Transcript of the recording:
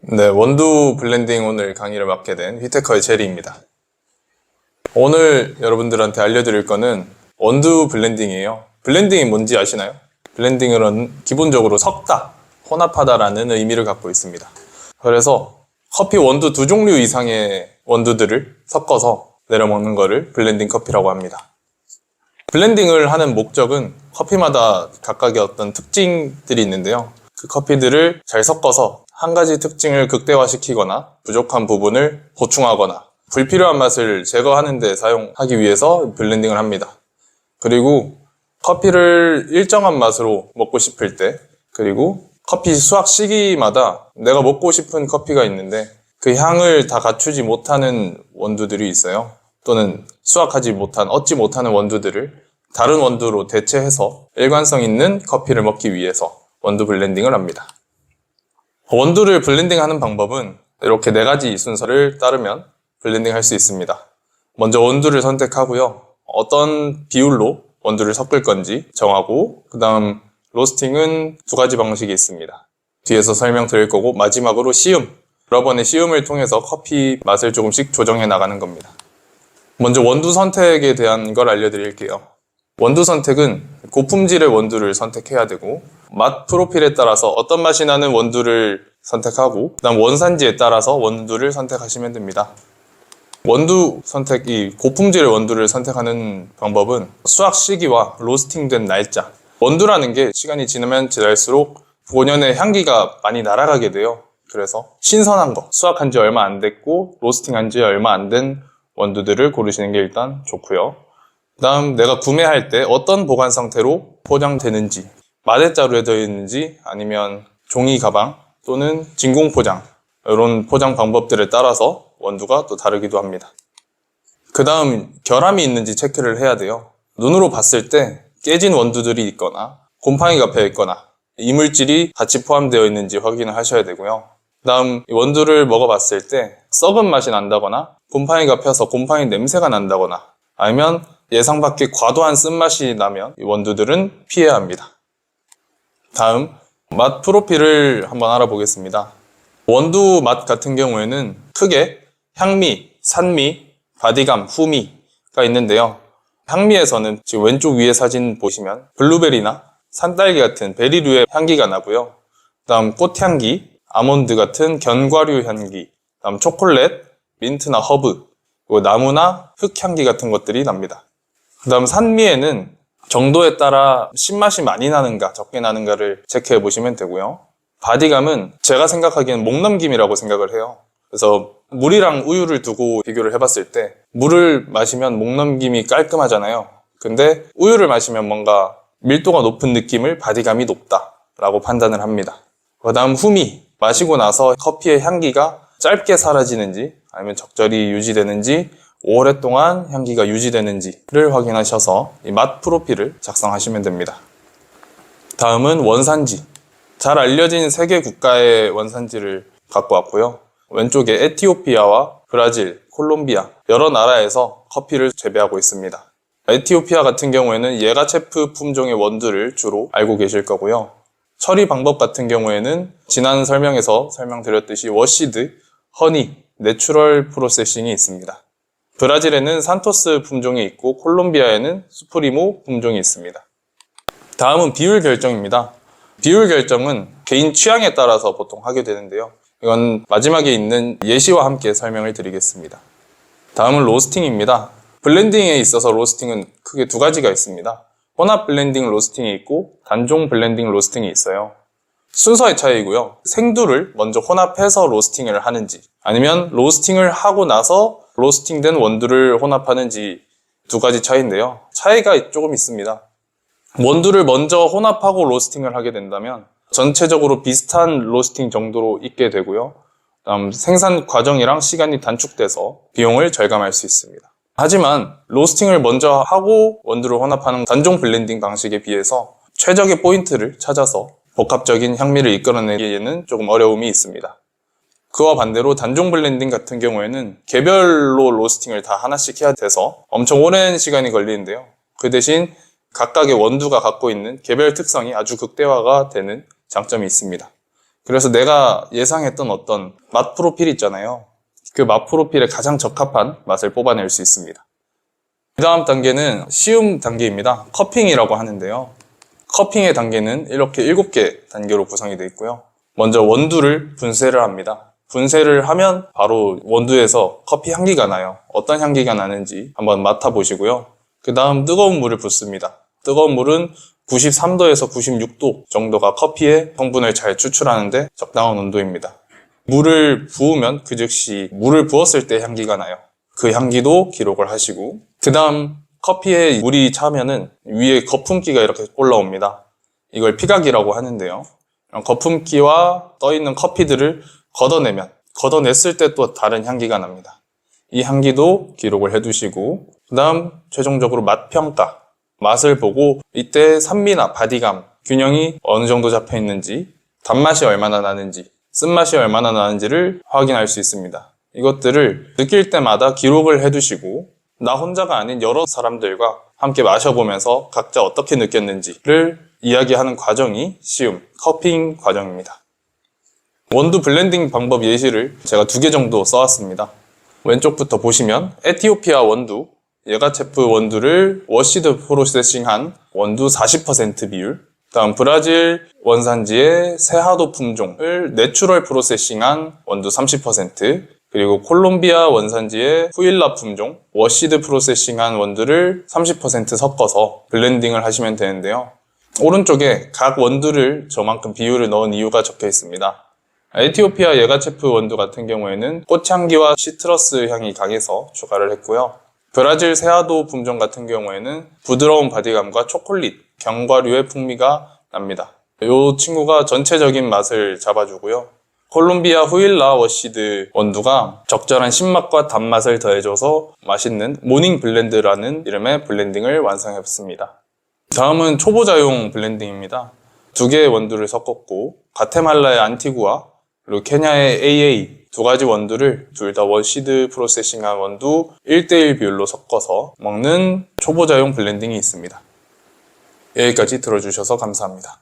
네, 원두 블렌딩 오늘 강의를 맡게 된 휘테커의 제리입니다. 오늘 여러분들한테 알려드릴 거는 원두 블렌딩이에요. 블렌딩이 뭔지 아시나요? 블렌딩은 기본적으로 섞다, 혼합하다라는 의미를 갖고 있습니다. 그래서 커피 원두 두 종류 이상의 원두들을 섞어서 내려먹는 거를 블렌딩 커피라고 합니다. 블렌딩을 하는 목적은 커피마다 각각의 어떤 특징들이 있는데요. 그 커피들을 잘 섞어서 한 가지 특징을 극대화시키거나 부족한 부분을 보충하거나 불필요한 맛을 제거하는 데 사용하기 위해서 블렌딩을 합니다. 그리고 커피를 일정한 맛으로 먹고 싶을 때, 그리고 커피 수확 시기마다 내가 먹고 싶은 커피가 있는데 그 향을 다 갖추지 못하는 원두들이 있어요. 또는 수확하지 못한, 얻지 못하는 원두들을 다른 원두로 대체해서 일관성 있는 커피를 먹기 위해서 원두 블렌딩을 합니다. 원두를 블렌딩하는 방법은 이렇게 4가지 순서를 따르면 블렌딩 할 수 있습니다. 먼저 원두를 선택하고요. 어떤 비율로 원두를 섞을 건지 정하고, 그 다음 로스팅은 2가지 방식이 있습니다. 뒤에서 설명드릴 거고, 마지막으로 시음. 여러 번의 시음을 통해서 커피 맛을 조금씩 조정해 나가는 겁니다. 먼저 원두 선택에 대한 걸 알려드릴게요. 원두 선택은 고품질의 원두를 선택해야 되고, 맛 프로필에 따라서 어떤 맛이 나는 원두를 선택하고, 그 다음 원산지에 따라서 원두를 선택하시면 됩니다. 원두 선택이 고품질의 원두를 선택하는 방법은 수확 시기와 로스팅된 날짜. 원두라는 게 시간이 지나면 지날수록 본연의 향기가 많이 날아가게 돼요. 그래서 신선한 거, 수확한 지 얼마 안 됐고 로스팅한 지 얼마 안 된 원두들을 고르시는 게 일단 좋고요. 그 다음 내가 구매할 때 어떤 보관 상태로 포장되는지, 마대자루에 들어있는지 아니면 종이 가방 또는 진공 포장, 이런 포장 방법들에 따라서 원두가 또 다르기도 합니다. 그 다음 결함이 있는지 체크를 해야 돼요. 눈으로 봤을 때 깨진 원두들이 있거나 곰팡이가 펴 있거나 이물질이 같이 포함되어 있는지 확인을 하셔야 되고요. 그 다음 원두를 먹어봤을 때 썩은 맛이 난다거나 곰팡이가 펴서 곰팡이 냄새가 난다거나 아니면 예상 밖의 과도한 쓴맛이 나면 이 원두들은 피해야 합니다. 다음 맛 프로필을 한번 알아보겠습니다. 원두 맛 같은 경우에는 크게 향미, 산미, 바디감, 후미가 있는데요. 향미에서는 지금 왼쪽 위에 사진 보시면 블루베리나 산딸기 같은 베리류의 향기가 나고요. 다음 꽃향기, 아몬드 같은 견과류 향기, 다음 초콜릿, 민트나 허브, 그리고 나무나 흙향기 같은 것들이 납니다. 그 다음 산미에는 정도에 따라 신맛이 많이 나는가 적게 나는가를 체크해 보시면 되고요. 바디감은 제가 생각하기에는 목넘김이라고 생각을 해요. 그래서 물이랑 우유를 두고 비교를 해봤을 때 물을 마시면 목넘김이 깔끔하잖아요. 근데 우유를 마시면 뭔가 밀도가 높은 느낌을 바디감이 높다라고 판단을 합니다. 그 다음 후미, 마시고 나서 커피의 향기가 짧게 사라지는지 아니면 적절히 유지되는지 오랫동안 향기가 유지되는지를 확인하셔서 이 맛 프로필을 작성하시면 됩니다. 다음은 원산지. 잘 알려진 세계 국가의 원산지를 갖고 왔고요. 왼쪽에 에티오피아와 브라질, 콜롬비아 여러 나라에서 커피를 재배하고 있습니다. 에티오피아 같은 경우에는 예가체프 품종의 원두를 주로 알고 계실 거고요. 처리 방법 같은 경우에는 지난 설명에서 설명드렸듯이 워시드, 허니, 내추럴 프로세싱이 있습니다. 브라질에는 산토스 품종이 있고 콜롬비아에는 수프리모 품종이 있습니다. 다음은 비율 결정입니다. 비율 결정은 개인 취향에 따라서 보통 하게 되는데요. 이건 마지막에 있는 예시와 함께 설명을 드리겠습니다. 다음은 로스팅입니다. 블렌딩에 있어서 로스팅은 크게 2가지가 있습니다. 혼합 블렌딩 로스팅이 있고 단종 블렌딩 로스팅이 있어요. 순서의 차이고요. 생두를 먼저 혼합해서 로스팅을 하는지 아니면 로스팅을 하고 나서 로스팅된 원두를 혼합하는지 2가지 차이인데요. 차이가 조금 있습니다. 원두를 먼저 혼합하고 로스팅을 하게 된다면 전체적으로 비슷한 로스팅 정도로 있게 되고요. 다음 생산 과정이랑 시간이 단축돼서 비용을 절감할 수 있습니다. 하지만 로스팅을 먼저 하고 원두를 혼합하는 단종 블렌딩 방식에 비해서 최적의 포인트를 찾아서 복합적인 향미를 이끌어내기에는 조금 어려움이 있습니다. 그와 반대로 단종 블렌딩 같은 경우에는 개별로 로스팅을 다 하나씩 해야 돼서 엄청 오랜 시간이 걸리는데요. 그 대신 각각의 원두가 갖고 있는 개별 특성이 아주 극대화가 되는 장점이 있습니다. 그래서 내가 예상했던 어떤 맛 프로필 있잖아요. 그 맛 프로필에 가장 적합한 맛을 뽑아낼 수 있습니다. 그 다음 단계는 시음 단계입니다. 커핑이라고 하는데요. 커핑의 단계는 이렇게 7개 단계로 구성이 되어 있고요. 먼저 원두를 분쇄를 합니다. 분쇄를 하면 바로 원두에서 커피 향기가 나요. 어떤 향기가 나는지 한번 맡아보시고요. 그 다음 뜨거운 물을 붓습니다. 뜨거운 물은 93도에서 96도 정도가 커피의 성분을 잘 추출하는데 적당한 온도입니다. 물을 부으면 그 즉시 물을 부었을 때 향기가 나요. 그 향기도 기록을 하시고, 그 다음 커피에 물이 차면은 위에 거품기가 이렇게 올라옵니다. 이걸 피각이라고 하는데요. 거품기와 떠있는 커피들을 걷어냈을 때 또 다른 향기가 납니다. 이 향기도 기록을 해두시고, 그 다음 최종적으로 맛 평가. 맛을 보고 이때 산미나 바디감, 균형이 어느 정도 잡혀 있는지, 단맛이 얼마나 나는지, 쓴맛이 얼마나 나는지를 확인할 수 있습니다. 이것들을 느낄 때마다 기록을 해두시고, 나 혼자가 아닌 여러 사람들과 함께 마셔보면서 각자 어떻게 느꼈는지를 이야기하는 과정이 시음, 커핑 과정입니다. 원두 블렌딩 방법 예시를 제가 2개 정도 써왔습니다. 왼쪽부터 보시면 에티오피아 원두, 예가체프 원두를 워시드 프로세싱한 원두 40% 비율, 다음 브라질 원산지의 세하도 품종을 내추럴 프로세싱한 원두 30%, 그리고 콜롬비아 원산지의 후일라 품종, 워시드 프로세싱한 원두를 30% 섞어서 블렌딩을 하시면 되는데요. 오른쪽에 각 원두를 저만큼 비율을 넣은 이유가 적혀 있습니다. 에티오피아 예가체프 원두 같은 경우에는 꽃향기와 시트러스 향이 강해서 추가를 했고요. 브라질 세하도 품종 같은 경우에는 부드러운 바디감과 초콜릿, 견과류의 풍미가 납니다. 이 친구가 전체적인 맛을 잡아주고요. 콜롬비아 후일라 워시드 원두가 적절한 신맛과 단맛을 더해줘서 맛있는 모닝 블렌드라는 이름의 블렌딩을 완성했습니다. 다음은 초보자용 블렌딩입니다. 2개의 원두를 섞었고, 과테말라의 안티구아, 그리고 케냐의 AA 2가지 원두를 둘 다 워시드 프로세싱한 원두 1:1 비율로 섞어서 먹는 초보자용 블렌딩이 있습니다. 여기까지 들어주셔서 감사합니다.